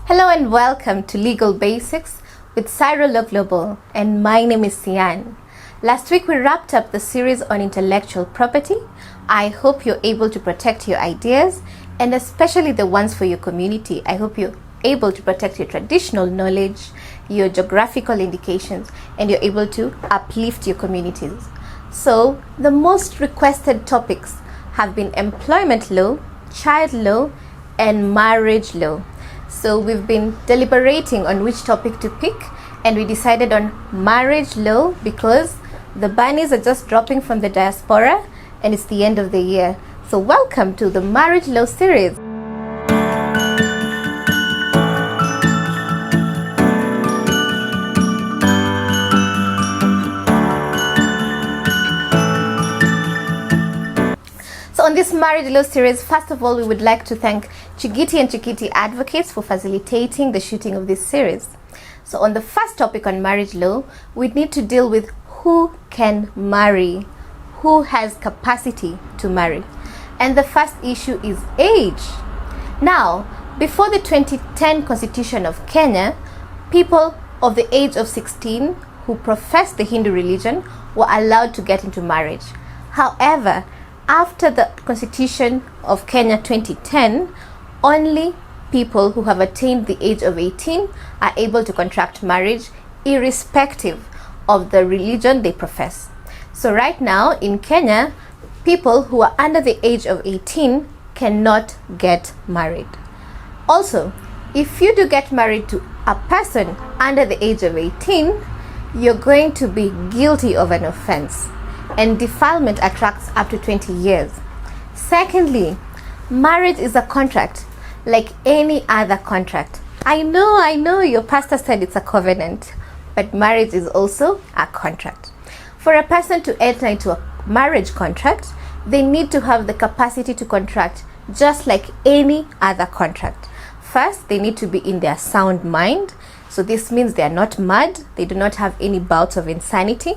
Hello and welcome to Legal Basics with Cyro Law Global, and my name is Sian. Last week we wrapped up the series on intellectual property. I hope you're able to protect your ideas and especially the ones for your community. I hope you're able to protect your traditional knowledge, your geographical indications, and you're able to uplift your communities. So the most requested topics have been employment law, child law, and marriage law. So we've been deliberating on which topic to pick, and we decided on marriage law because the bunnies are just dropping from the diaspora and it's the end of the year. So welcome to the marriage law series. So on this marriage law series, first of all, we would like to thank Chigiti and Chikiti Advocates for facilitating the shooting of this series. So on the first topic on marriage law, we need to deal with who can marry, who has capacity to marry. And the first issue is age. Now, before the 2010 Constitution of Kenya, people of the age of 16 who professed the Hindu religion were allowed to get into marriage. However, after the Constitution of Kenya 2010, only people who have attained the age of 18 are able to contract marriage irrespective of the religion they profess. So right now in Kenya, people who are under the age of 18 cannot get married. Also, if you do get married to a person under the age of 18, you're going to be guilty of an offense, and defilement attracts up to 20 years. Secondly, marriage is a contract like any other contract. I know your pastor said it's a covenant, but marriage is also a contract. For a person to enter into a marriage contract, they need to have the capacity to contract just like any other contract. First, they need to be in their sound mind. So this means they are not mad, they do not have any bouts of insanity.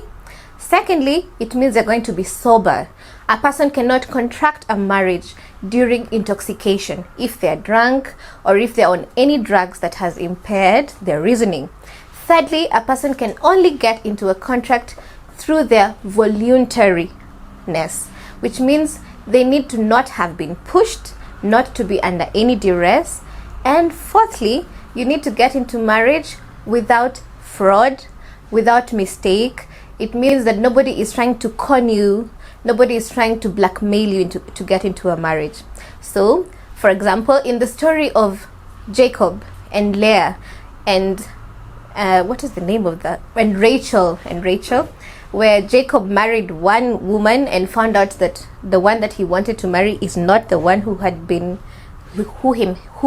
Secondly, it means they're going to be sober. A person cannot contract a marriage during intoxication if they're drunk or if they're on any drugs that has impaired their reasoning. Thirdly, a person can only get into a contract through their voluntariness, which means they need to not have been pushed, not to be under any duress. And fourthly, you need to get into marriage without fraud, without mistake. It means that nobody is trying to con you, nobody is trying to blackmail you to get into a marriage. So, for example, in the story of Jacob and Leah and what is the name of that? And Rachel, where Jacob married one woman and found out that the one that he wanted to marry is not the one who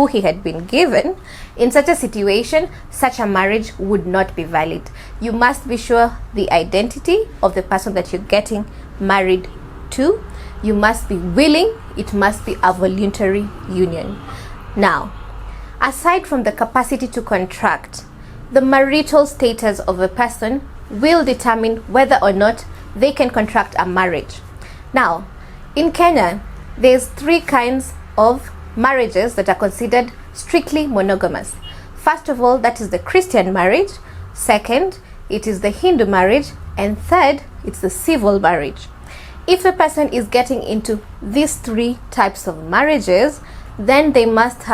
he had been given. In such a situation, such a marriage would not be valid. You must be sure the identity of the person that you're getting married to. You must be willing. It must be a voluntary union. Now, aside from the capacity to contract, the marital status of a person will determine whether or not they can contract a marriage. Now, in Kenya, there's 3 kinds of marriages that are considered strictly monogamous. First of all, that is the Christian marriage. Second, it is the Hindu marriage. And third, it's the civil marriage. If a person is getting into these 3 types of marriages, then they must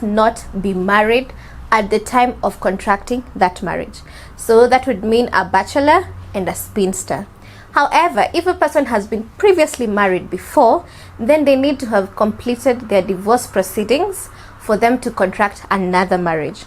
not be married at the time of contracting that marriage. So that would mean a bachelor and a spinster. However, if a person has been previously married before, then they need to have completed their divorce proceedings for them to contract another marriage.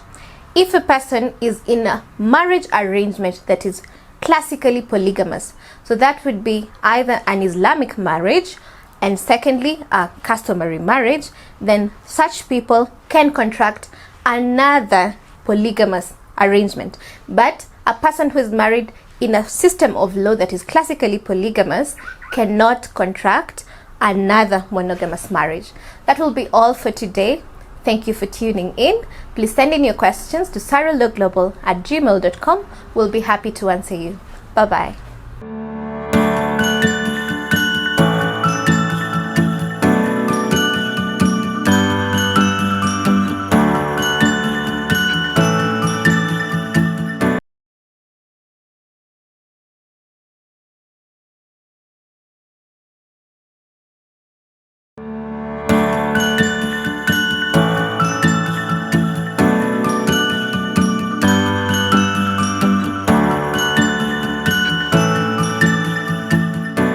If a person is in a marriage arrangement that is classically polygamous, so that would be either an Islamic marriage and secondly a customary marriage, then such people can contract another polygamous arrangement. But a person who is married in a system of law that is classically polygamous cannot contract another monogamous marriage. That will be all for today. Thank you for tuning in. Please send in your questions to cyrolawglobal@gmail.com. We'll be happy to answer you. Bye-bye.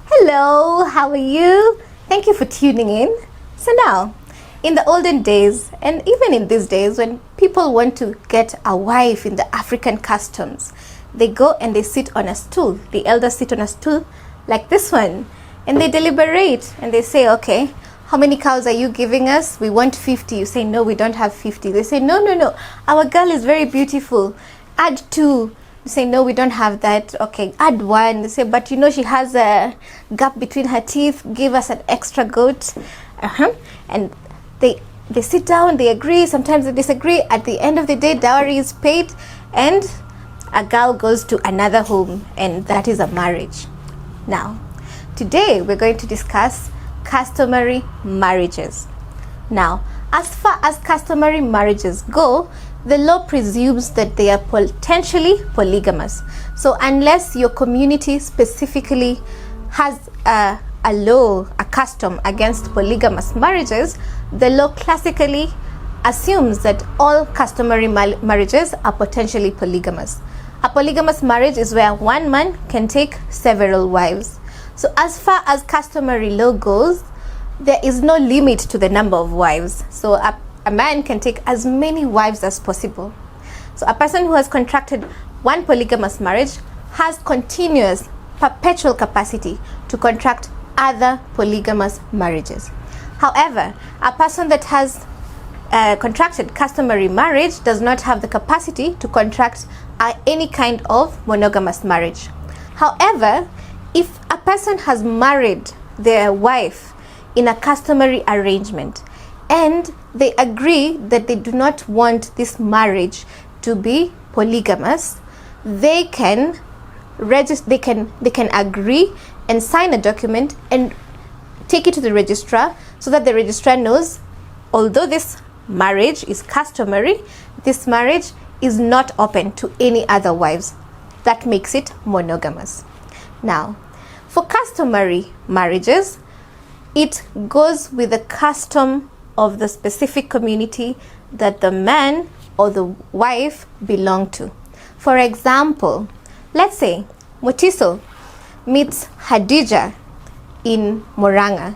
Hello, how are you? Thank you for tuning in. So now, in the olden days, and even in these days, when people want to get a wife in the African customs, they go and they sit on a stool. The elders sit on a stool like this one, and they deliberate and they say, okay, how many cows are you giving us? We want 50. You say, no, we don't have 50. They say, no, our girl is very beautiful. Add 2. You say, no, we don't have that. Okay, add 1. They say, but she has a gap between her teeth. Give us an extra goat. And they sit down, they agree. Sometimes they disagree. At the end of the day, dowry is paid, and a girl goes to another home, and that is a marriage. Now, today we're going to discuss customary marriages. Now, as far as customary marriages go, the law presumes that they are potentially polygamous. So unless your community specifically has a law, a custom against polygamous marriages, the law classically assumes that all customary marriages are potentially polygamous. A polygamous marriage is where one man can take several wives. So as far as customary law goes, there is no limit to the number of wives. So a man can take as many wives as possible. So a person who has contracted one polygamous marriage has continuous, perpetual capacity to contract other polygamous marriages. However, a person that has contracted customary marriage does not have the capacity to contract any kind of monogamous marriage. However, if a person has married their wife in a customary arrangement and they agree that they do not want this marriage to be polygamous, they can agree and sign a document and take it to the registrar, so that the registrar knows, although this marriage is customary, this marriage is not open to any other wives. That makes it monogamous. Now, for customary marriages, it goes with the custom of the specific community that the man or the wife belong to. For example, let's say Mutiso meets Hadija in Murang'a.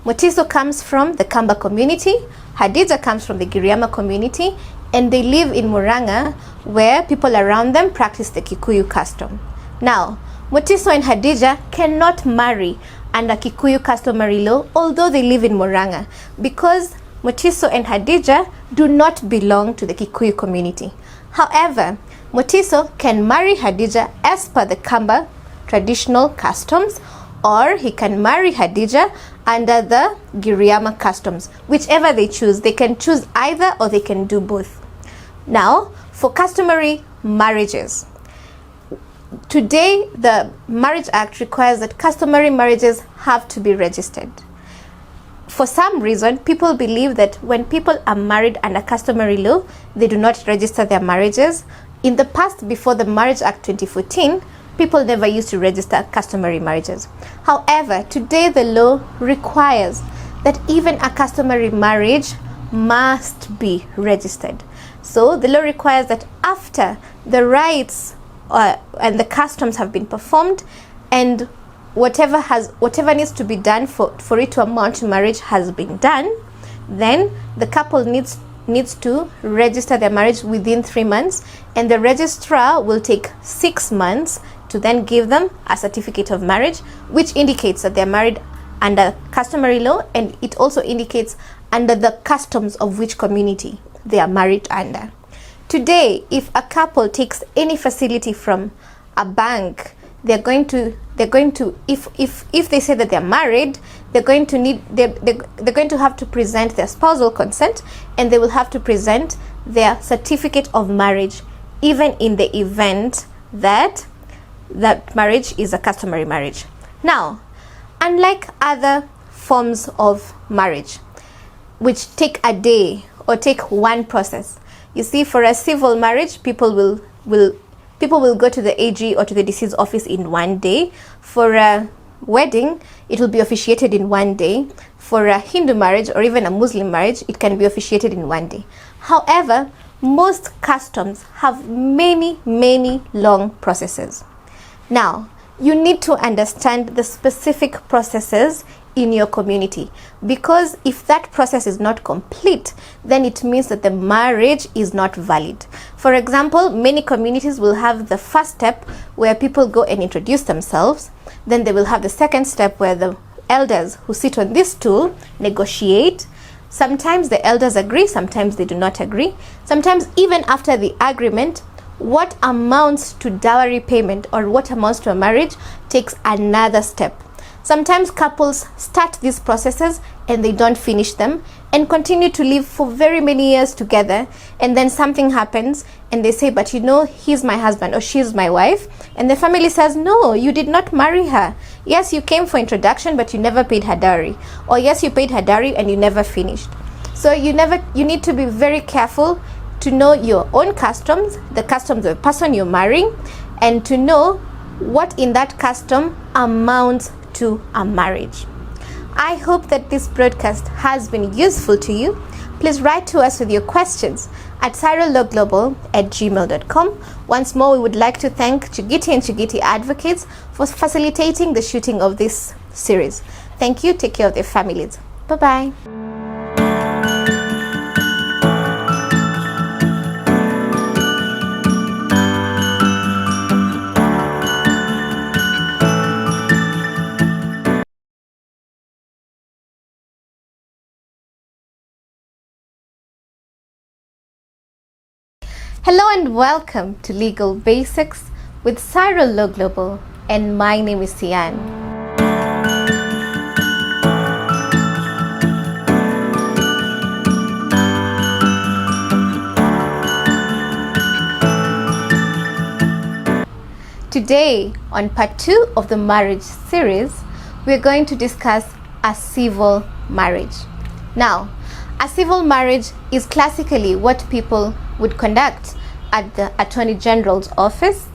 Mutiso comes from the Kamba community, Hadija comes from the Giriama community, and they live in Murang'a, where people around them practice the Kikuyu custom. Now, Mutiso and Hadija cannot marry under Kikuyu customary law, although they live in Murang'a, because Mutiso and Hadija do not belong to the Kikuyu community. However, Mutiso can marry Hadija as per the Kamba traditional customs, or he can marry Hadija under the Giriama customs. Whichever they choose, they can choose either or they can do both. Now, for customary marriages, today the Marriage Act requires that customary marriages have to be registered. For some reason, people believe that when people are married under customary law, they do not register their marriages. In the past, before the Marriage Act 2014, people never used to register customary marriages. However, today the law requires that even a customary marriage must be registered. So the law requires that after the rites and the customs have been performed, and whatever needs to be done for it to amount to marriage has been done, then the couple needs to register their marriage within 3 months, and the registrar will take 6 months to then give them a certificate of marriage, which indicates that they're married under customary law, and it also indicates under the customs of which community they are married under. Today, if a couple takes any facility from a bank, they're going to if they say that they're married, they're going to have to present their spousal consent, and they will have to present their certificate of marriage, even in the event that that marriage is a customary marriage. Now, unlike other forms of marriage, which take a day or take one process, you see, for a civil marriage, people will go to the AG or to the deceased office in one day. For a wedding, it will be officiated in one day. For a Hindu marriage or even a Muslim marriage, it can be officiated in one day. However, most customs have many long processes. Now, you need to understand the specific processes in your community, because if that process is not complete, then it means that the marriage is not valid. For example, many communities will have the first step where people go and introduce themselves. Then they will have the second step where the elders who sit on this stool negotiate. Sometimes the elders agree, sometimes they do not agree. Sometimes even after the agreement, what amounts to dowry payment or what amounts to a marriage takes another step. Sometimes couples start these processes and they don't finish them and continue to live for very many years together, and then something happens and they say, but you know, he's my husband or she's my wife, and the family says, no, you did not marry her. Yes, you came for introduction, but you never paid her dowry, or yes, you paid her dowry and you never finished. So you need to be very careful to know your own customs, the customs of the person you're marrying, and to know what in that custom amounts to a marriage. I hope that this broadcast has been useful to you. Please write to us with your questions at cyrillawglobal@gmail.com. Once more, we would like to thank Chigiti and Chigiti Advocates for facilitating the shooting of this series. Thank you. Take care of their families. Bye-bye. Hello and welcome to Legal Basics with Cyril Law Global, and my name is Sian. Today, on part 2 of the marriage series, we're going to discuss a civil marriage. Now, a civil marriage is classically what people would conduct at the Attorney General's office,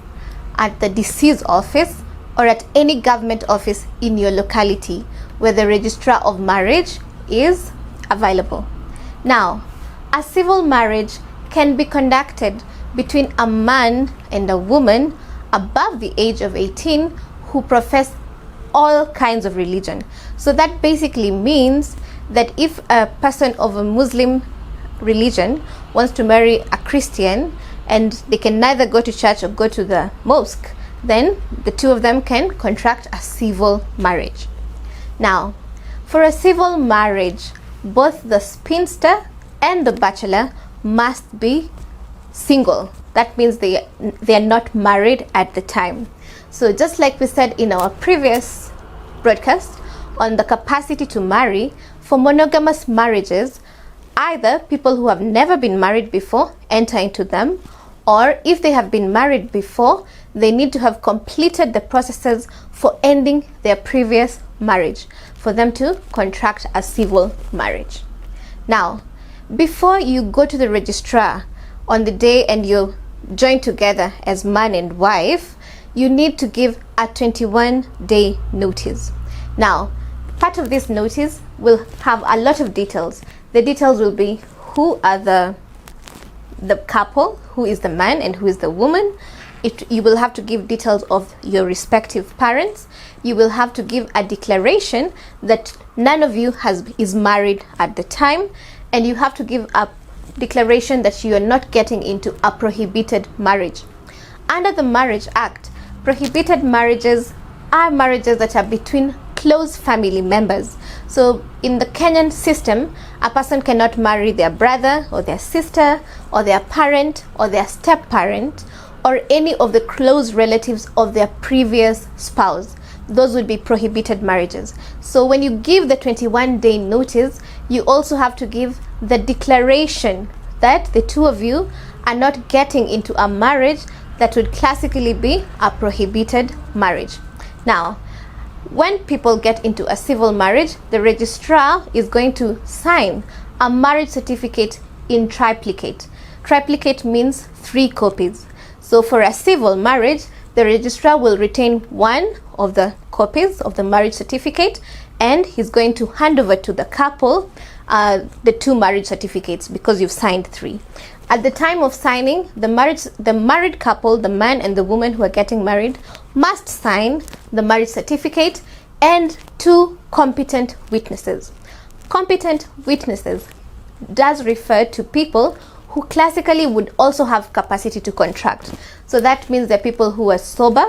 at the DC's office, or at any government office in your locality where the registrar of marriage is available. Now, a civil marriage can be conducted between a man and a woman above the age of 18 who profess all kinds of religion. So that basically means that if a person of a Muslim religion wants to marry a Christian and they can neither go to church or go to the mosque, then the two of them can contract a civil marriage. Now, for a civil marriage, both the spinster and the bachelor must be single. That means they are not married at the time. So just like we said in our previous broadcast on the capacity to marry, for monogamous marriages, either people who have never been married before enter into them, or if they have been married before, they need to have completed the processes for ending their previous marriage for them to contract a civil marriage. Now, before you go to the registrar on the day and you join together as man and wife, you need to give a 21-day notice. Now, part of this notice will have a lot of details. The details will be who are the couple, who is the man and who is the woman. You will have to give details of your respective parents. You will have to give a declaration that none of you is married at the time, and you have to give a declaration that you are not getting into a prohibited marriage. Under the Marriage Act, prohibited marriages are marriages that are between close family members. So in the Kenyan system, a person cannot marry their brother or their sister or their parent or their step-parent or any of the close relatives of their previous spouse. Those would be prohibited marriages. So when you give the 21-day notice, you also have to give the declaration that the two of you are not getting into a marriage that would classically be a prohibited marriage. Now, when people get into a civil marriage, the registrar is going to sign a marriage certificate in triplicate. Triplicate means 3 copies. So for a civil marriage, the the registrar will retain one of the copies of the marriage certificate, and he's going to hand over to the couple the 2 marriage certificates, because you've signed 3. At the time of signing, the married couple, the man and the woman who are getting married, must sign the marriage certificate and 2 competent witnesses. Competent witnesses does refer to people who classically would also have capacity to contract. So that means they're people who are sober,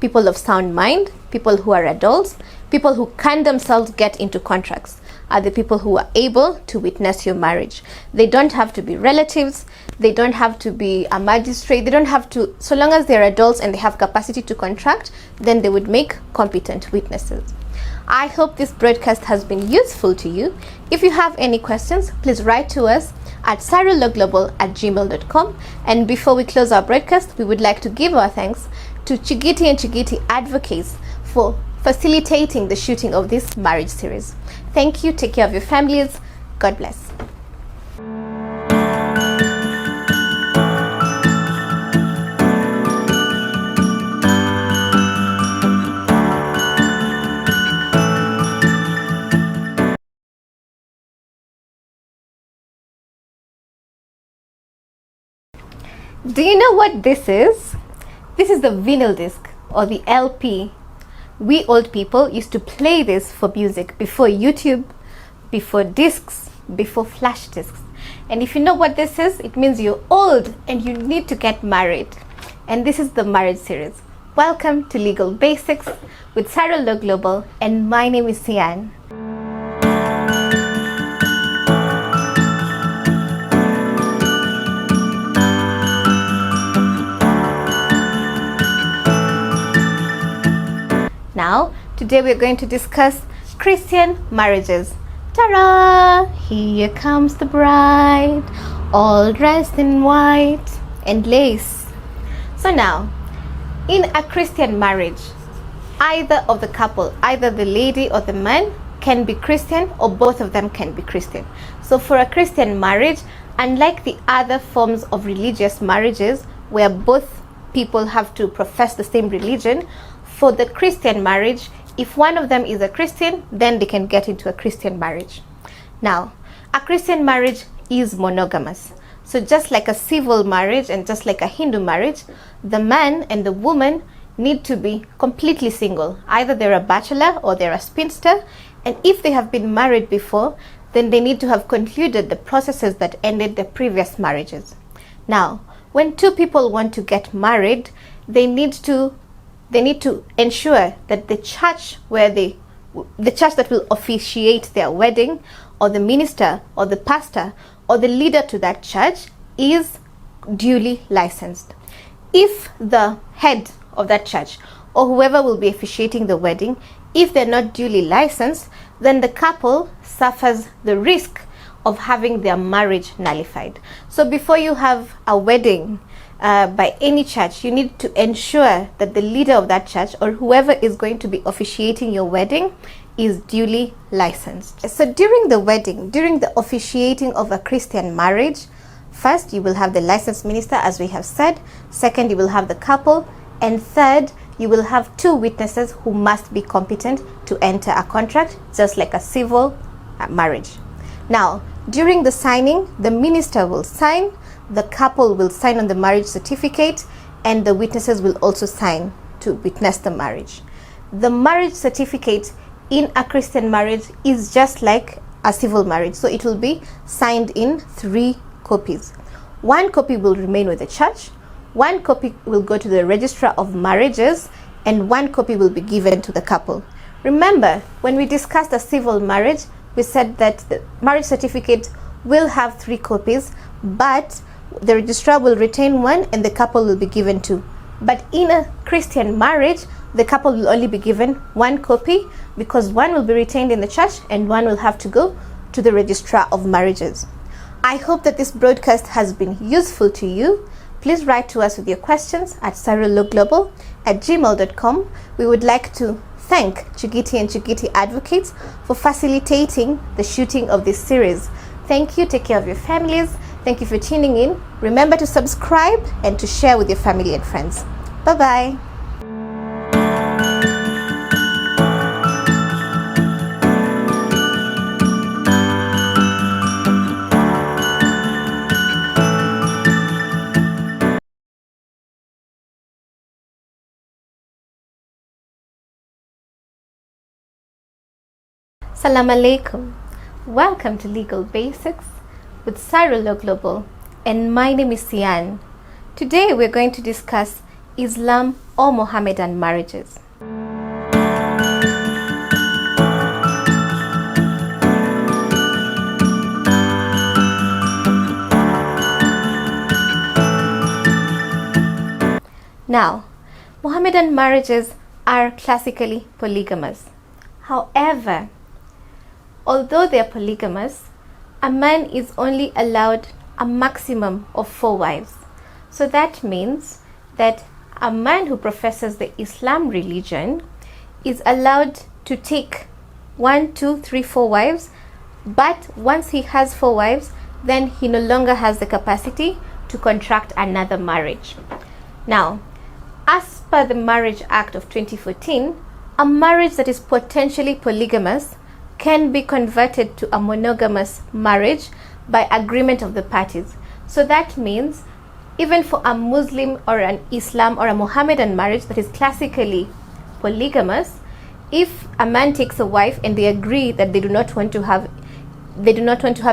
people of sound mind, people who are adults, people who can themselves get into contracts are the people who are able to witness your marriage. They don't have to be relatives, they don't have to be a magistrate, they don't have to, so long as they're adults and they have capacity to contract, then they would make competent witnesses. I hope this broadcast has been useful to you. If you have any questions, please write to us at sarulawglobal@gmail.com. And before we close our broadcast, we would like to give our thanks to Chigiti and Chigiti Advocates for facilitating the shooting of this marriage series. Thank you. Take care of your families. God bless. Do you know what this is? This is the vinyl disc, or the LP. We old people used to play this for music before YouTube, before discs, before flash discs. And if you know what this is, it means you're old and you need to get married. And this is the marriage series. Welcome to Legal Basics with Sarah Law Global, and my name is Sian. Now, today we're going to discuss Christian marriages. Ta-da! Here comes the bride, all dressed in white and lace. So now, in a Christian marriage, either of the couple, either the lady or the man, can be Christian, or both of them can be Christian. So for a Christian marriage, unlike the other forms of religious marriages where both people have to profess the same religion, for the Christian marriage, if one of them is a Christian, then they can get into a Christian marriage. Now, a Christian marriage is monogamous. So just like a civil marriage and just like a Hindu marriage, the man and the woman need to be completely single. Either they're a bachelor or they're a spinster. And if they have been married before, then they need to have concluded the processes that ended their previous marriages. Now, when 2 people want to get married, they need to ensure that the church that will officiate their wedding, or the minister or the pastor or the leader to that church, is duly licensed. If the head of that church or whoever will be officiating the wedding, if they're not duly licensed, then the couple suffers the risk of having their marriage nullified. So before you have a wedding by any church, you need to ensure that the leader of that church or whoever is going to be officiating your wedding is duly licensed. So during the wedding, during the officiating of a Christian marriage, first you will have the licensed minister, as we have said. Second, you will have the couple. And third, you will have 2 witnesses who must be competent to enter a contract, just like a civil marriage. Now, during the signing, the minister will sign, the couple will sign on the marriage certificate, and the witnesses will also sign to witness the marriage. The marriage certificate in a Christian marriage is just like a civil marriage, so it will be signed in 3 copies. 1 copy will remain with the church, 1 copy will go to the registrar of marriages, and 1 copy will be given to the couple. Remember, when we discussed a civil marriage, we said that the marriage certificate will have 3 copies, but the registrar will retain 1 and the couple will be given 2. But in a Christian marriage, the couple will only be given 1 copy, because 1 will be retained in the church and 1 will have to go to the registrar of marriages. I hope that this broadcast has been useful to you. Please write to us with your questions at sarulawglobal@gmail.com. We would like to thank Chigiti and Chigiti Advocates for facilitating the shooting of this series. Thank you. Take care of your families. Thank you for tuning in. Remember to subscribe and to share with your family and friends. Bye-bye. Salam alaikum. Welcome to Legal Basics with Cyril Global, and my name is Sian. Today we're going to discuss Islam or Mohammedan marriages. Now, Mohammedan marriages are classically polygamous. However, although they are polygamous, a man is only allowed a maximum of 4 wives. So that means that a man who professes the Islam religion is allowed to take 1, 2, 3, 4 wives, but once he has 4 wives, then he no longer has the capacity to contract another marriage. Now, as per the Marriage Act of 2014, a marriage that is potentially polygamous can be converted to a monogamous marriage by agreement of the parties. So that means even for a Muslim or an Islam or a Mohammedan marriage that is classically polygamous, if a man takes a wife and they agree that they do not want to have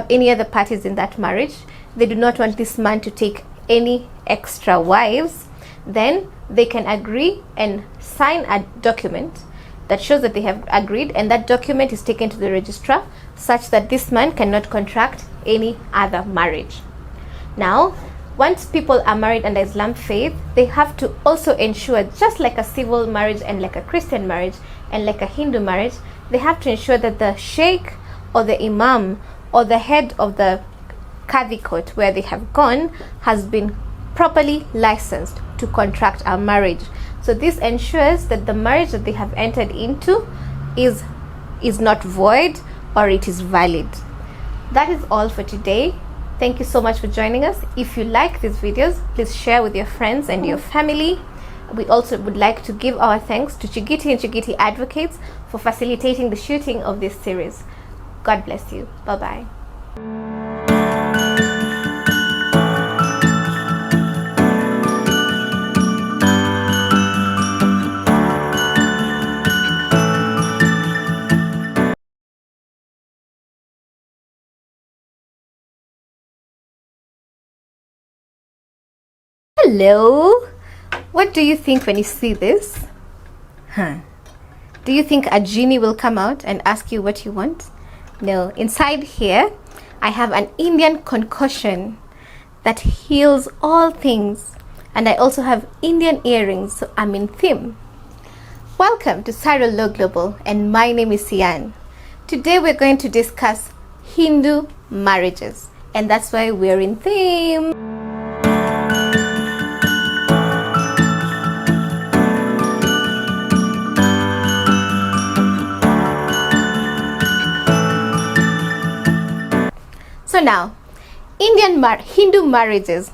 any other parties in that marriage, they do not want this man to take any extra wives, then they can agree and sign a document that shows that they have agreed, and that document is taken to the registrar such that this man cannot contract any other marriage. Now, once people are married under Islam faith, they have to also ensure, just like a civil marriage and like a Christian marriage and like a Hindu marriage, they have to ensure that the sheikh or the imam or the head of the Qadi court where they have gone has been properly licensed to contract a marriage. So this ensures that the marriage that they have entered into is not void, or it is valid. That is all for today. Thank you so much for joining us. If you like these videos, please share with your friends and your family. We also would like to give our thanks to Chigiti and Chigiti Advocates for facilitating the shooting of this series. God bless you. Bye-bye. Hello, what do you think when you see this? Do you think a genie will come out and ask you what you want? No, inside here I have an Indian concoction that heals all things, and I also have Indian earrings, so I'm in theme. Welcome to Cyril Global, and my name is Sian. Today we're going to discuss Hindu marriages, and that's why we're in theme. So now, Hindu marriages,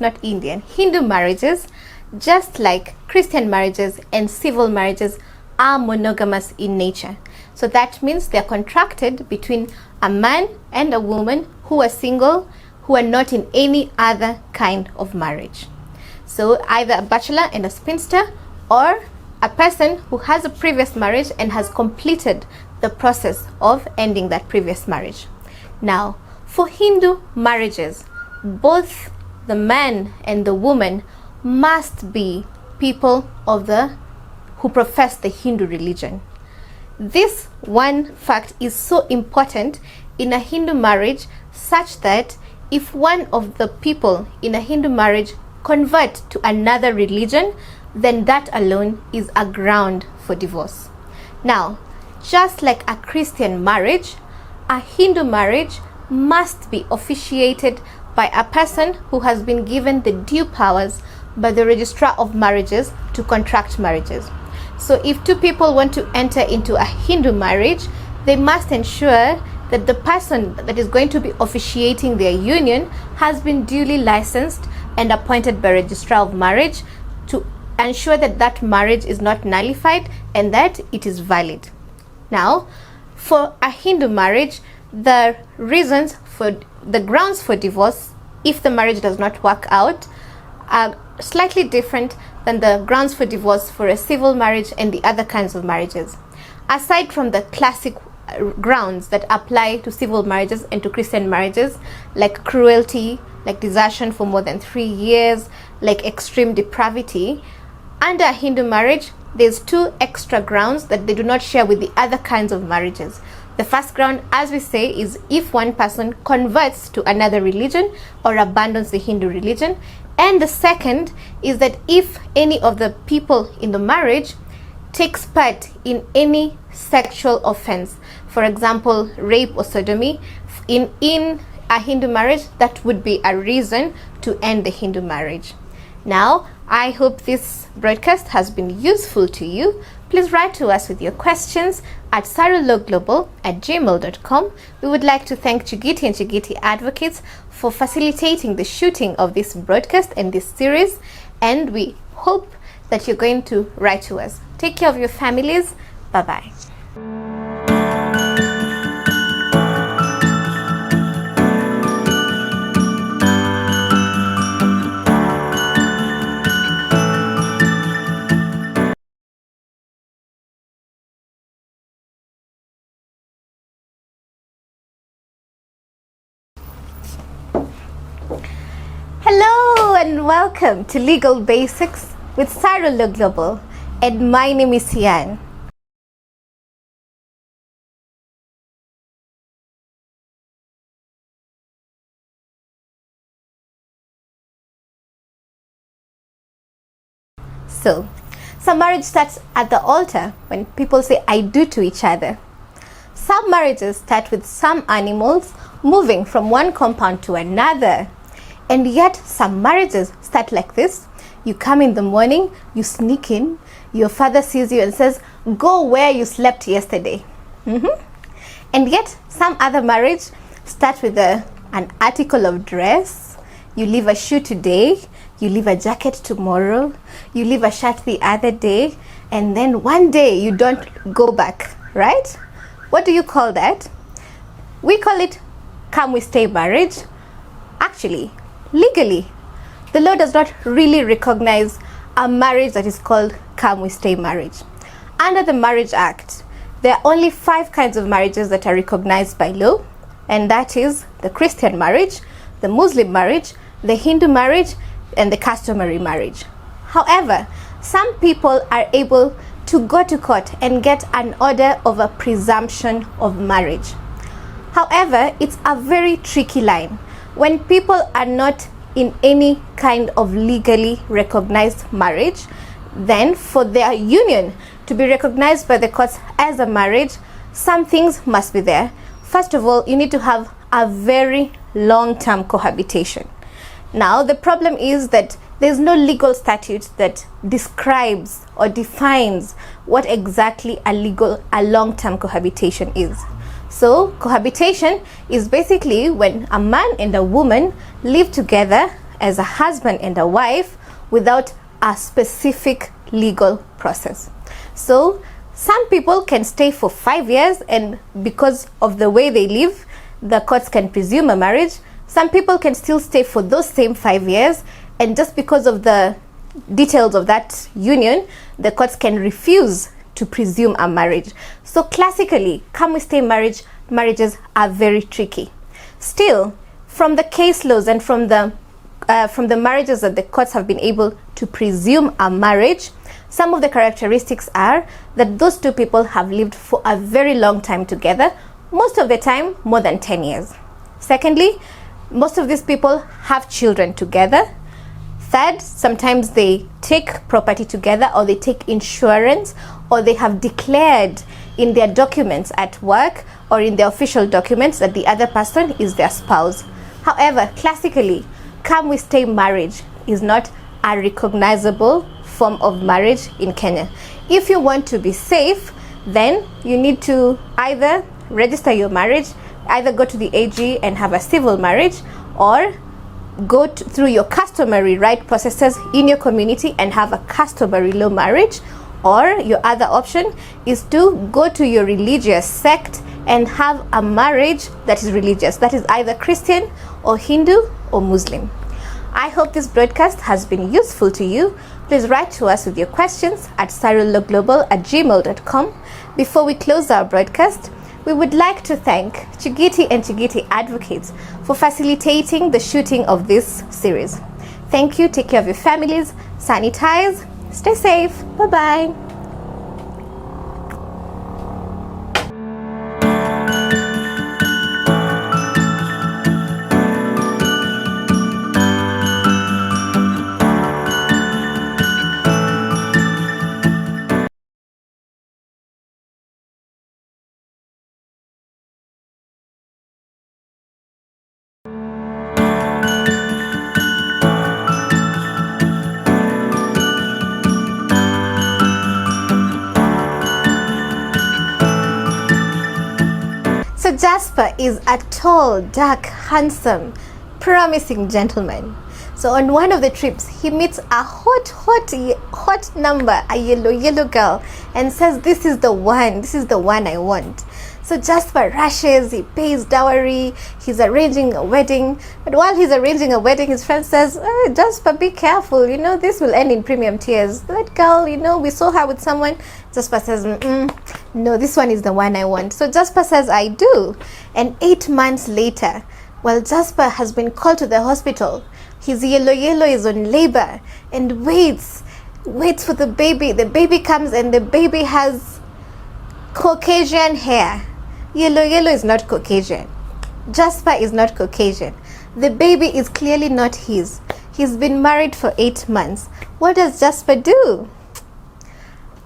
just like Christian marriages and civil marriages, are monogamous in nature. So that means they're contracted between a man and a woman who are single, who are not in any other kind of marriage. So either a bachelor and a spinster, or a person who has a previous marriage and has completed the process of ending that previous marriage. Now, for Hindu marriages, both the man and the woman must be people who profess the Hindu religion. This one fact is so important in a Hindu marriage, such that if one of the people in a Hindu marriage convert to another religion, then that alone is a ground for divorce. Now, just like a Christian marriage, a Hindu marriage must be officiated by a person who has been given the due powers by the registrar of marriages to contract marriages. So if two people want to enter into a Hindu marriage, they must ensure that the person that is going to be officiating their union has been duly licensed and appointed by registrar of marriage to ensure that that marriage is not nullified and that it is valid. Now, for a Hindu marriage, the grounds for divorce, if the marriage does not work out, are slightly different than the grounds for divorce for a civil marriage and the other kinds of marriages. Aside from the classic grounds that apply to civil marriages and to Christian marriages, like cruelty, like desertion for more than 3 years, like extreme depravity. Under a Hindu marriage, there's 2 extra grounds that they do not share with the other kinds of marriages. The first ground, as we say, is if one person converts to another religion or abandons the Hindu religion. And the second is that if any of the people in the marriage takes part in any sexual offense, for example, rape or sodomy, in a Hindu marriage, that would be a reason to end the Hindu marriage. Now, I hope this broadcast has been useful to you. Please write to us with your questions at sarulogglobal@gmail.com. We would like to thank Chigiti and Chigiti Advocates for facilitating the shooting of this broadcast and this series, and we hope that you're going to write to us. Take care of your families. Bye-bye. Hello and welcome to Legal Basics with Sarah Global, and my name is Yan. So, some marriage starts at the altar when people say I do to each other. Some marriages start with some animals moving from one compound to another. And yet some marriages start like this. You come in the morning, you sneak in, your father sees you and says, go where you slept yesterday. And yet some other marriage start with an article of dress. You leave a shoe today, you leave a jacket tomorrow, you leave a shirt the other day, and then one day you don't go back, right? What do you call that? We call it come we stay marriage. Actually, legally, the law does not really recognize a marriage that is called come we stay marriage. Under the Marriage Act, there are only 5 kinds of marriages that are recognized by law, and that is the Christian marriage, the Muslim marriage, the Hindu marriage, and the customary marriage. However, some people are able to go to court and get an order of a presumption of marriage. However, it's a very tricky line. When people are not in any kind of legally recognized marriage, then for their union to be recognized by the courts as a marriage, some things must be there. First of all, you need to have a very long-term cohabitation. Now, the problem is that there's no legal statute that describes or defines what exactly a long-term cohabitation is. So cohabitation is basically when a man and a woman live together as a husband and a wife without a specific legal process. So some people can stay for 5 years, and because of the way they live, the courts can presume a marriage. Some people can still stay for those same 5 years, and just because of the details of that union, the courts can refuse to presume a marriage. So classically, come we stay marriages are very tricky. Still, from the case laws and from the marriages that the courts have been able to presume a marriage, some of the characteristics are that those 2 people have lived for a very long time together, most of the time more than 10 years. Secondly, most of these people have children together. Third, sometimes they take property together, or they take insurance, or they have declared in their documents at work or in their official documents that the other person is their spouse. However, classically, come we stay marriage is not a recognizable form of marriage in Kenya. If you want to be safe, then you need to either register your marriage, either go to the AG and have a civil marriage, or go through your customary right processes in your community and have a customary law marriage. Or your other option is to go to your religious sect and have a marriage that is religious, that is either Christian or Hindu or Muslim. I hope this broadcast has been useful to you. Please write to us with your questions at sarulogglobal@gmail.com. Before we close our broadcast, we would like to thank Chigiti and Chigiti Advocates for facilitating the shooting of this series. Thank you. Take care of your families. Sanitize. Stay safe. Bye-bye. So Jasper is a tall, dark, handsome, promising gentleman. So on one of the trips, he meets a hot number, a yellow girl, and says, this is the one I want. So Jasper rushes, he pays dowry, he's arranging a wedding. But while he's arranging a wedding, his friend says, Jasper, be careful, this will end in premium tears. That girl, we saw her with someone. Jasper says, no, this one is the one I want. So Jasper says, I do. And 8 months later, while Jasper has been called to the hospital, his yellow is on labor and waits for the baby. The baby comes and the baby has Caucasian hair. Yellow is not Caucasian. Jasper is not Caucasian. The baby is clearly not his. He's been married for 8 months. What does Jasper do?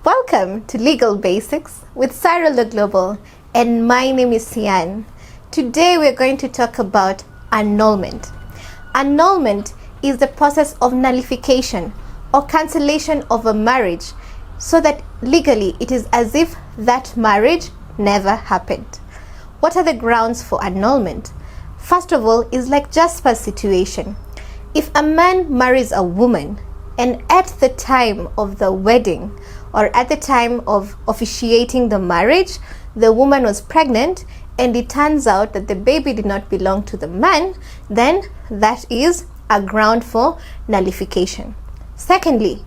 Welcome to Legal Basics with Cyril the Global, and my name is Sian. Today we're going to talk about annulment. Annulment is the process of nullification or cancellation of a marriage so that legally it is as if that marriage never happened. What are the grounds for annulment? First of all, is like Jasper's situation. If a man marries a woman and at the time of the wedding or at the time of officiating the marriage, the woman was pregnant and it turns out that the baby did not belong to the man, then that is a ground for nullification. Secondly,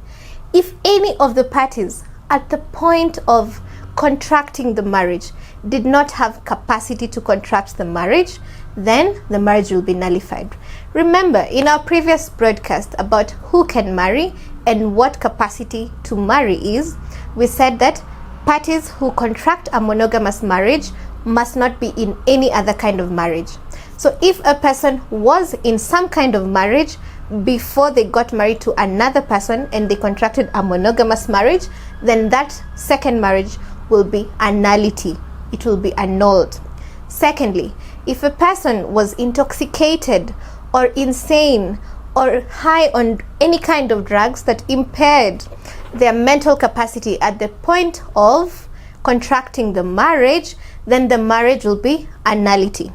if any of the parties at the point of contracting the marriage did not have capacity to contract the marriage, then the marriage will be nullified. Remember, in our previous broadcast about who can marry and what capacity to marry is, we said that parties who contract a monogamous marriage must not be in any other kind of marriage. So if a person was in some kind of marriage before they got married to another person and they contracted a monogamous marriage, then that second marriage will be a nullity. It will be annulled. Secondly, if a person was intoxicated or insane or high on any kind of drugs that impaired their mental capacity at the point of contracting the marriage, then the marriage will be a nullity.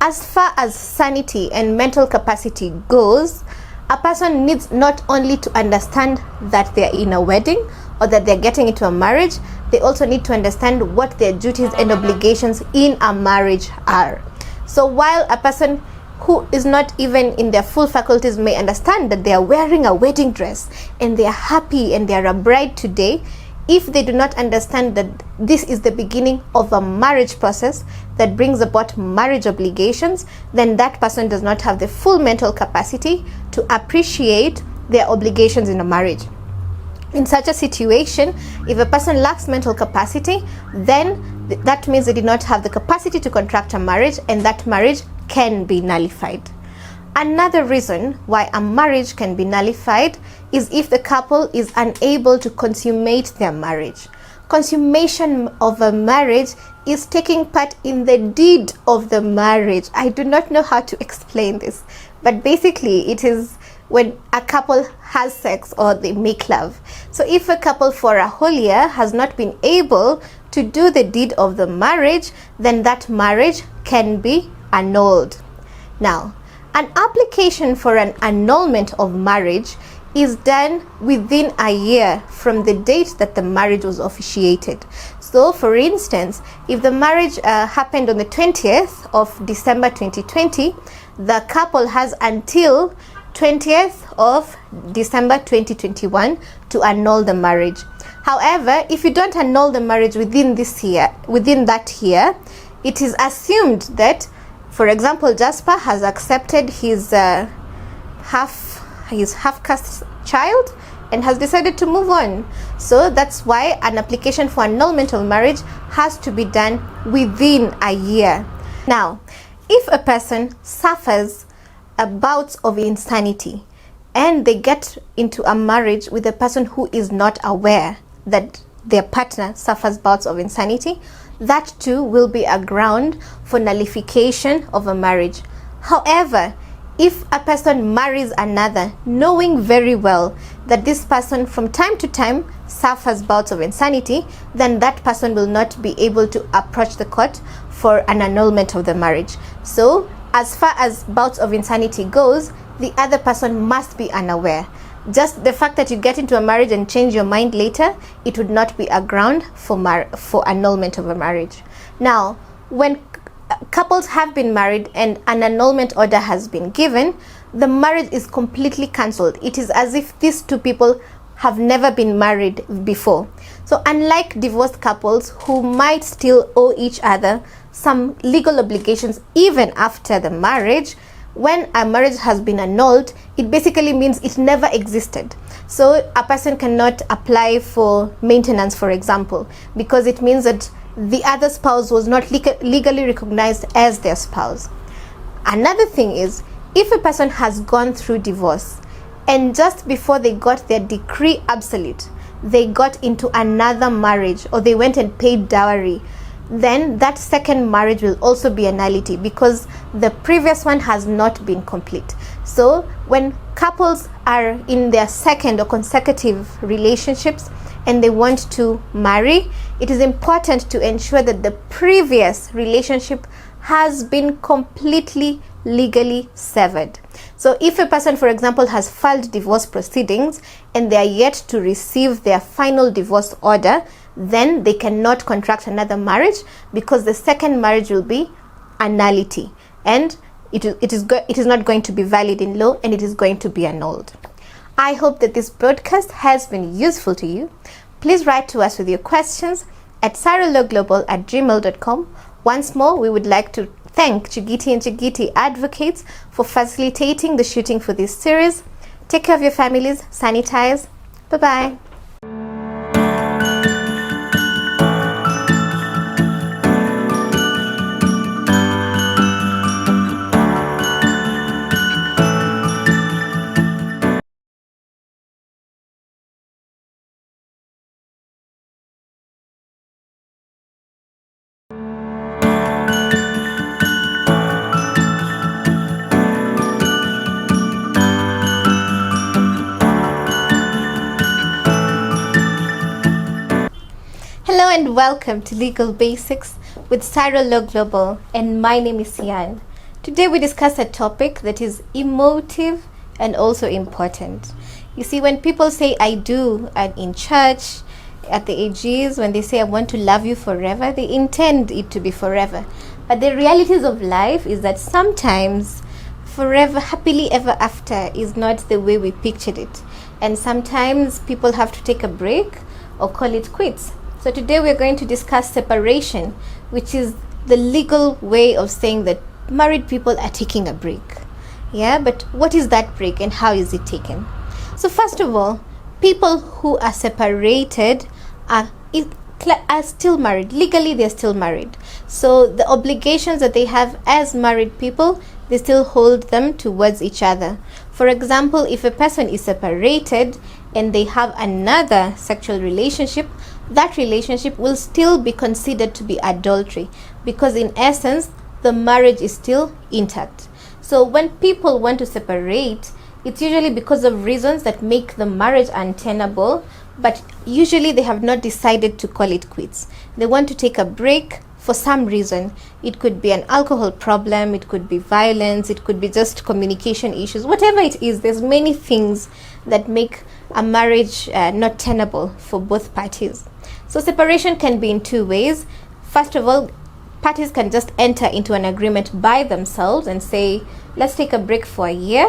As far as sanity and mental capacity goes, a person needs not only to understand that they're in a wedding or that they're getting into a marriage, they also need to understand what their duties and obligations in a marriage are. So while a person who is not even in their full faculties may understand that they are wearing a wedding dress and they are happy and they are a bride today, if they do not understand that this is the beginning of a marriage process that brings about marriage obligations, then that person does not have the full mental capacity to appreciate their obligations in a marriage. In such a situation, if a person lacks mental capacity, then that means they did not have the capacity to contract a marriage, and that marriage can be nullified. Another reason why a marriage can be nullified is if the couple is unable to consummate their marriage. Consummation of a marriage is taking part in the deed of the marriage. I do not know how to explain this, but basically it is when a couple has sex or they make love. So if a couple for a whole year has not been able to do the deed of the marriage, then that marriage can be annulled. Now, an application for an annulment of marriage is done within a year from the date that the marriage was officiated. So for instance, if the marriage happened on the 20th of December 2020, the couple has until 20th of December 2021 to annul the marriage. However, if you don't annul the marriage within that year, it is assumed that, for example, Jasper has accepted his half-caste child and has decided to move on. So that's why an application for annulment of marriage has to be done within a year. Now, if a person suffers a bout of insanity and they get into a marriage with a person who is not aware that their partner suffers bouts of insanity, that too will be a ground for nullification of a marriage. However, if a person marries another knowing very well that this person from time to time suffers bouts of insanity, then that person will not be able to approach the court for an annulment of the marriage. So as far as bouts of insanity goes, the other person must be unaware. Just the fact that you get into a marriage and change your mind later, it would not be a ground for annulment of a marriage. Now, when couples have been married and an annulment order has been given, the marriage is completely cancelled. It is as if these two people have never been married before. So unlike divorced couples who might still owe each other some legal obligations even after the marriage, when a marriage has been annulled, it basically means it never existed. So a person cannot apply for maintenance, for example, because it means that the other spouse was not legally recognized as their spouse. Another thing is, if a person has gone through divorce and just before they got their decree absolute, they got into another marriage or they went and paid dowry, then that second marriage will also be a nullity because the previous one has not been complete. So when couples are in their second or consecutive relationships and they want to marry, it is important to ensure that the previous relationship has been completely legally severed. So if a person, for example, has filed divorce proceedings and they are yet to receive their final divorce order, then they cannot contract another marriage because the second marriage will be a nullity and it is not going to be valid in law and it is going to be annulled. I hope that this broadcast has been useful to you. Please write to us with your questions at saralawglobal@gmail.com. Once more, we would like to thank Chigiti and Chigiti Advocates for facilitating the shooting for this series. Take care of your families, sanitize. Bye-bye. Hello and welcome to Legal Basics with Sarah Law Global, and my name is Sian. Today we discuss a topic that is emotive and also important. You see, when people say I do and in church, at the AGs, when they say I want to love you forever, they intend it to be forever. But the realities of life is that sometimes forever, happily ever after is not the way we pictured it. And sometimes people have to take a break or call it quits. So today we're going to discuss separation, which is the legal way of saying that married people are taking a break. Yeah, but what is that break and how is it taken? So first of all, people who are separated are still married. Legally, they're still married. So the obligations that they have as married people, they still hold them towards each other. For example, if a person is separated and they have another sexual relationship, that relationship will still be considered to be adultery because in essence, the marriage is still intact. So when people want to separate, it's usually because of reasons that make the marriage untenable, but usually they have not decided to call it quits. They want to take a break for some reason. It could be an alcohol problem, it could be violence, it could be just communication issues, whatever it is. There's many things that make a marriage not tenable for both parties. So separation can be in two ways. First of all, parties can just enter into an agreement by themselves and say, let's take a break for a year.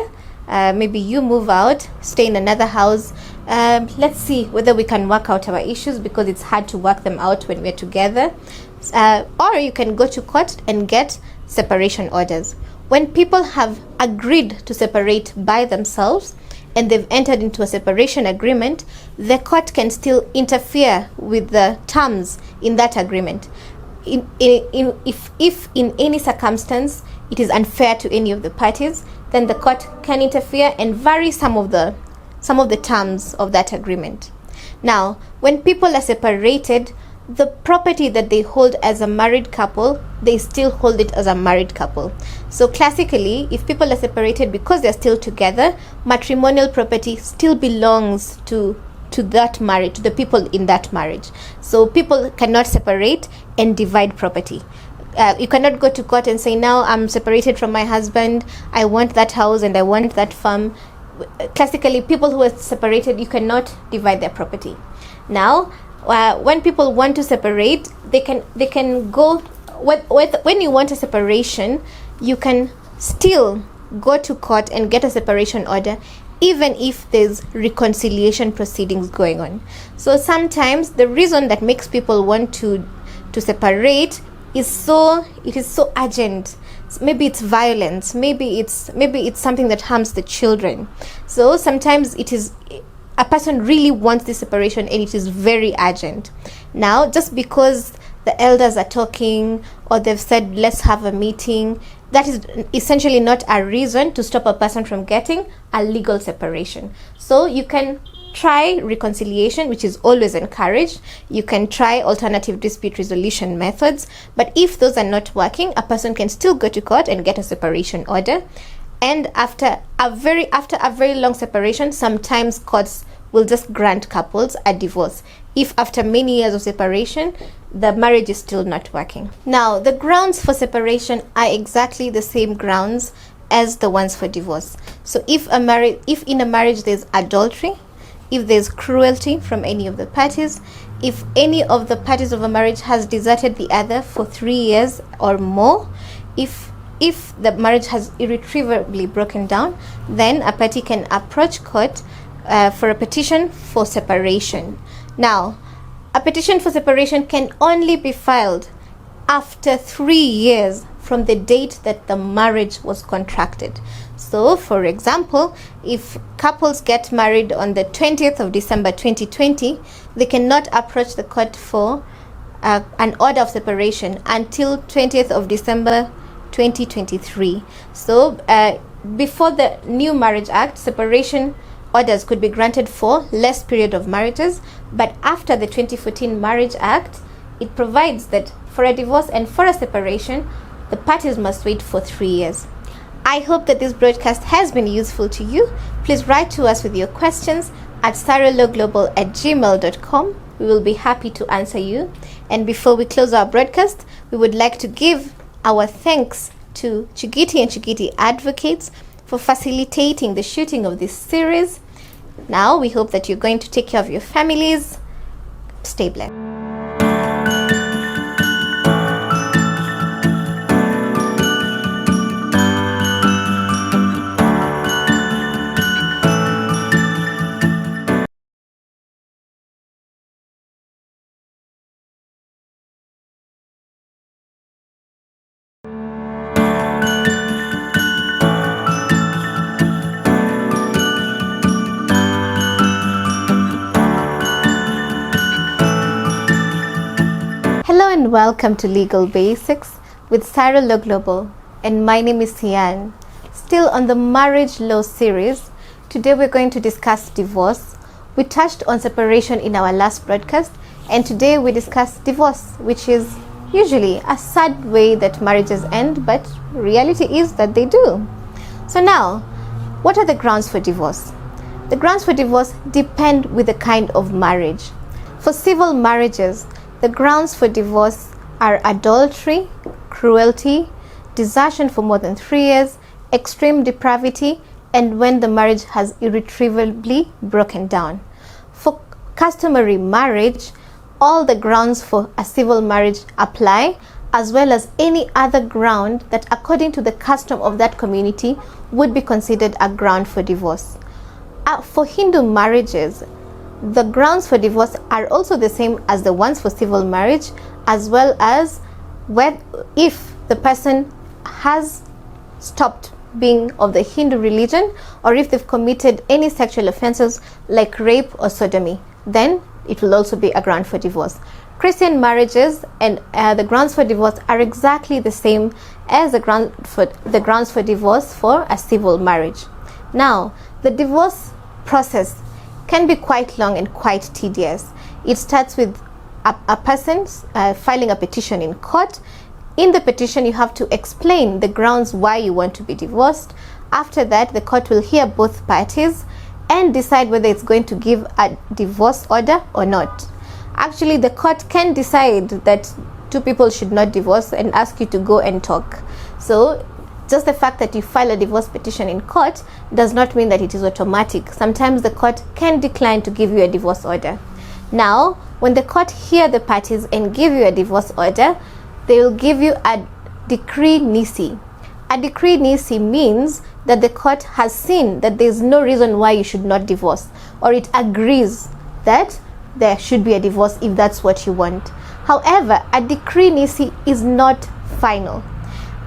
Maybe you move out, stay in another house. Let's see whether we can work out our issues because it's hard to work them out when we're together. or you can go to court and get separation orders. When people have agreed to separate by themselves and they've entered into a separation agreement, the court can still interfere with the terms in that agreement. If in any circumstance it is unfair to any of the parties, then the court can interfere and vary some of the terms of that agreement. Now, when people are separated, the property that they hold as a married couple, they still hold it as a married couple. So classically, if people are separated because they're still together, matrimonial property still belongs to that marriage, to the people in that marriage. So people cannot separate and divide property. You cannot go to court and say, now I'm separated from my husband, I want that house and I want that farm. Classically, people who are separated, you cannot divide their property. Now, when people want to separate, they can go when you want a separation, you can still go to court and get a separation order, even if there's reconciliation proceedings going on. So sometimes the reason that makes people want to separate is so urgent. Maybe it's violence, maybe it's something that harms the children. So sometimes it is a person really wants this separation and it is very urgent. Now, just because the elders are talking or they've said let's have a meeting, that is essentially not a reason to stop a person from getting a legal separation. So you can try reconciliation, which is always encouraged. You can try alternative dispute resolution methods, but if those are not working, a person can still go to court and get a separation order. And after a very long separation, sometimes courts will just grant couples a divorce if after many years of separation the marriage is still not working. Now, the grounds for separation are exactly the same grounds as the ones for divorce. So if in a marriage there's adultery, if there's cruelty from any of the parties, if any of the parties of a marriage has deserted the other for 3 years or more, if the marriage has irretrievably broken down, then a party can approach court for a petition for separation. Now, a petition for separation can only be filed after 3 years from the date that the marriage was contracted. So, for example, if couples get married on the 20th of December 2020, they cannot approach the court for an order of separation until 20th of December 2023. So, before the new Marriage Act, separation orders could be granted for less period of marriages, but after the 2014 Marriage Act, it provides that for a divorce and for a separation, the parties must wait for 3 years. I hope that this broadcast has been useful to you. Please write to us with your questions at sarologlobal@gmail.com. We will be happy to answer you. And before we close our broadcast, we would like to give our thanks to Chigiti and Chigiti Advocates for facilitating the shooting of this series. Now, we hope that you're going to take care of your families. Stay blessed. Hello and welcome to Legal Basics with Sarah Law Global, and my name is Sian. Still on the marriage law series, today we're going to discuss divorce. We touched on separation in our last broadcast, and today we discuss divorce, which is usually a sad way that marriages end, but reality is that they do. So now, what are the grounds for divorce? The grounds for divorce depend with the kind of marriage. For civil marriages, the grounds for divorce are adultery, cruelty, desertion for more than 3 years, extreme depravity, and when the marriage has irretrievably broken down. For customary marriage, all the grounds for a civil marriage apply, as well as any other ground that according to the custom of that community would be considered a ground for divorce. For Hindu marriages, the grounds for divorce are also the same as the ones for civil marriage, as well as if the person has stopped being of the Hindu religion, or if they've committed any sexual offenses like rape or sodomy, then it will also be a ground for divorce. Christian marriages and the grounds for divorce are exactly the same as the grounds for divorce for a civil marriage. Now, the divorce process can be quite long and quite tedious. It starts with a person filing a petition in court. In the petition, you have to explain the grounds why you want to be divorced. After that, the court will hear both parties and decide whether it's going to give a divorce order or not. Actually, the court can decide that two people should not divorce and ask you to go and talk. So just the fact that you file a divorce petition in court does not mean that it is automatic. Sometimes the court can decline to give you a divorce order. Now, when the court hear the parties and give you a divorce order, they will give you a decree nisi. A decree nisi means that the court has seen that there is no reason why you should not divorce, or it agrees that there should be a divorce if that's what you want. However, a decree nisi is not final.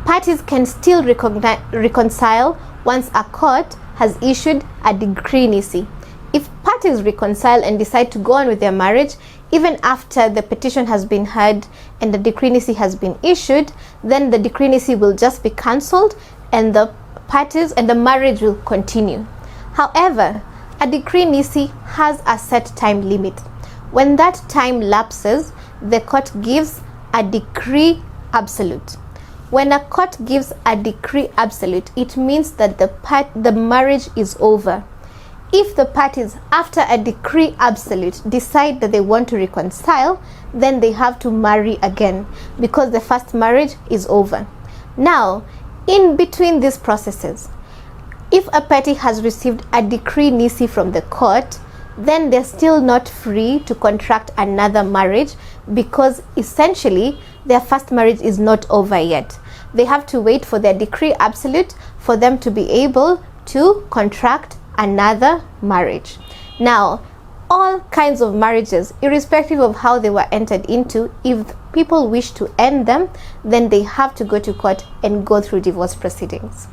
Parties can still reconcile once a court has issued a decree nisi. If parties reconcile and decide to go on with their marriage, even after the petition has been heard and the decree nisi has been issued, then the decree nisi will just be cancelled and the parties and the marriage will continue. However, a decree nisi has a set time limit. When that time lapses, the court gives a decree absolute. When a court gives a decree absolute, it means that the marriage is over. If the parties, after a decree absolute, decide that they want to reconcile, then they have to marry again because the first marriage is over. Now, in between these processes, if a party has received a decree nisi from the court, then they're still not free to contract another marriage because essentially their first marriage is not over yet. They have to wait for their decree absolute for them to be able to contract another marriage. Now, all kinds of marriages, irrespective of how they were entered into, if people wish to end them, then they have to go to court and go through divorce proceedings.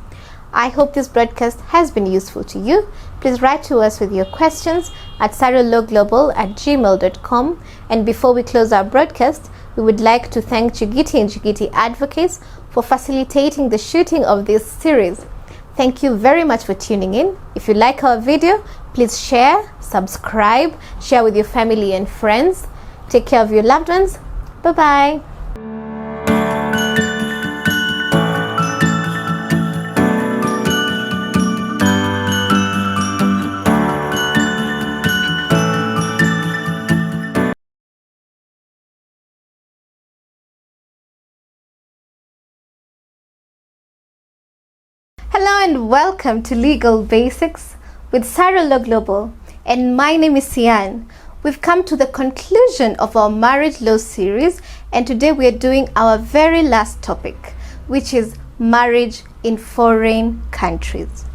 I hope this broadcast has been useful to you. Please write to us with your questions at sarolawglobal@gmail.com. And before we close our broadcast, we would like to thank Chigiti and Chigiti Advocates for facilitating the shooting of this series. Thank you very much for tuning in. If you like our video, please share, subscribe, share with your family and friends. Take care of your loved ones. Bye-bye. Hello and welcome to Legal Basics with Sarah Law Global, and my name is Sian. We've come to the conclusion of our marriage law series, and today we are doing our very last topic, which is marriage in foreign countries.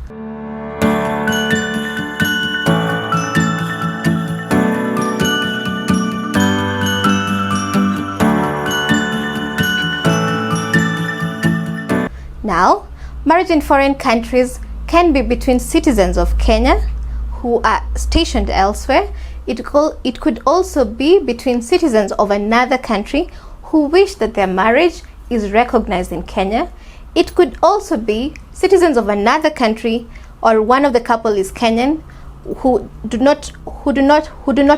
Now, marriage in foreign countries can be between citizens of Kenya who are stationed elsewhere. It could also be between citizens of another country who wish that their marriage is recognized in Kenya. It could also be citizens of another country, or one of the couple is Kenyan, who do not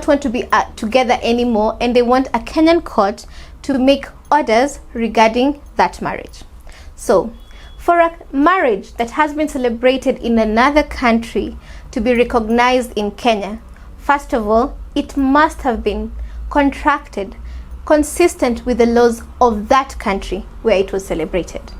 want to be together anymore, and they want a Kenyan court to make orders regarding that marriage. So, for a marriage that has been celebrated in another country to be recognized in Kenya, first of all, it must have been contracted consistent with the laws of that country where it was celebrated.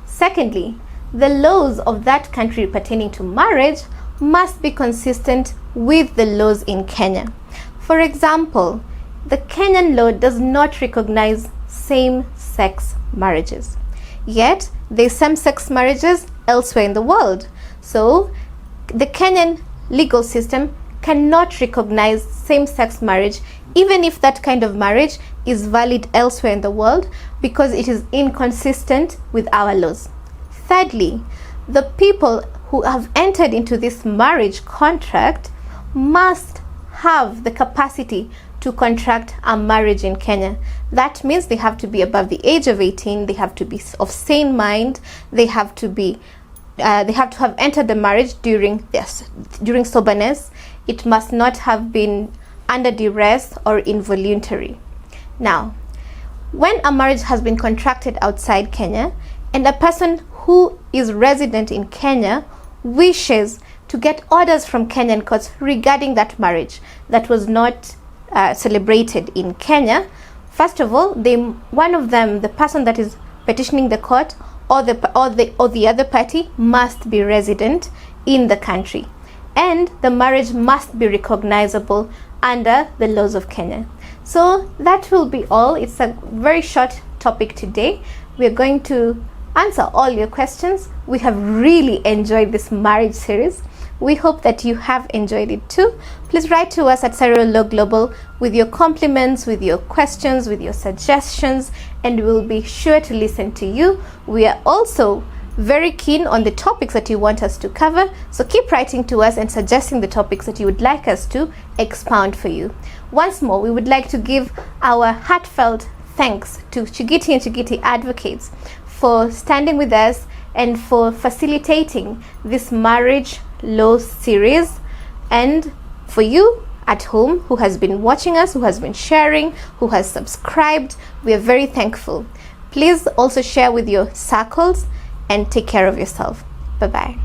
Secondly, the laws of that country pertaining to marriage must be consistent with the laws in Kenya. For example, the Kenyan law does not recognize same-sex marriages. Yet, there are same-sex marriages elsewhere in the world. So, the Kenyan legal system cannot recognize same-sex marriage, even if that kind of marriage is valid elsewhere in the world because it is inconsistent with our laws. Thirdly, the people who have entered into this marriage contract must have the capacity to contract a marriage in Kenya. That means they have to be above the age of 18, they have to be of sane mind, they have to have entered the marriage during soberness. It must not have been under duress or involuntary. Now, when a marriage has been contracted outside Kenya and a person who is resident in Kenya wishes to get orders from Kenyan courts regarding that marriage that was not celebrated in Kenya, first of all, one of them, the person that is petitioning the court or the other party, must be resident in the country, and the marriage must be recognizable under the laws of Kenya. So that will be all. It's a very short topic today. We're going to answer all your questions. We have really enjoyed this marriage series. We hope that you have enjoyed it too. Please write to us at Serial Law Global with your compliments, with your questions, with your suggestions, and we'll be sure to listen to you. We are also very keen on the topics that you want us to cover, so keep writing to us and suggesting the topics that you would like us to expound for you. Once more, we would like to give our heartfelt thanks to Chigiti and Chigiti Advocates for standing with us and for facilitating this marriage law series, and for you at home who has been watching us, who has been sharing, who has subscribed, we are very thankful. Please also share with your circles and take care of yourself. Bye bye.